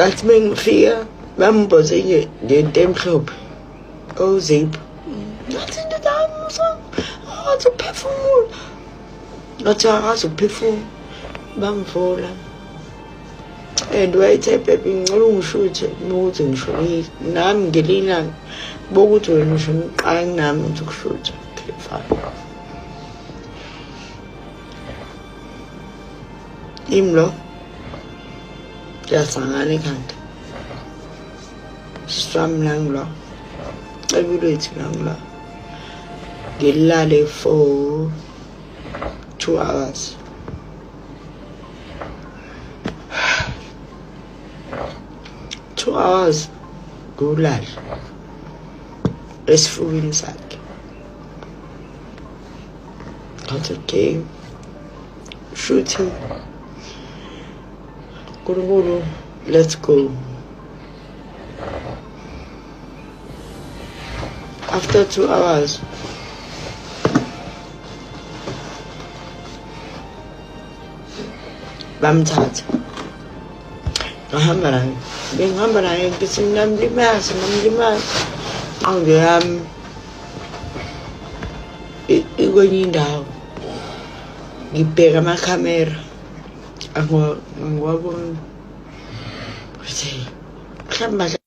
kanti mengifika bamboze nje lento emhlophe ozipho ngathi ndodana athi uphefumula ngathi akazi ukuphefumula bangivula and wayithe baby ngicela ungishuthe ukuthi ngishonile nami ngelina bokuthi wena usho ngiqala nami ukuthi ukushutha okay fine imlo yasangana ekhanda swam langlo ebulethu langlo ngilale for 2 hours. 2 hours kulala esifubeni sakhe ngathi okay shooting Kuruguru, let's go. After 2 hours, bamthatha ngahamba naye ngithi namlimazi angiyami ikwenye indawo ngibheka amakhamera angiwaboni ukuthi mhlawumbe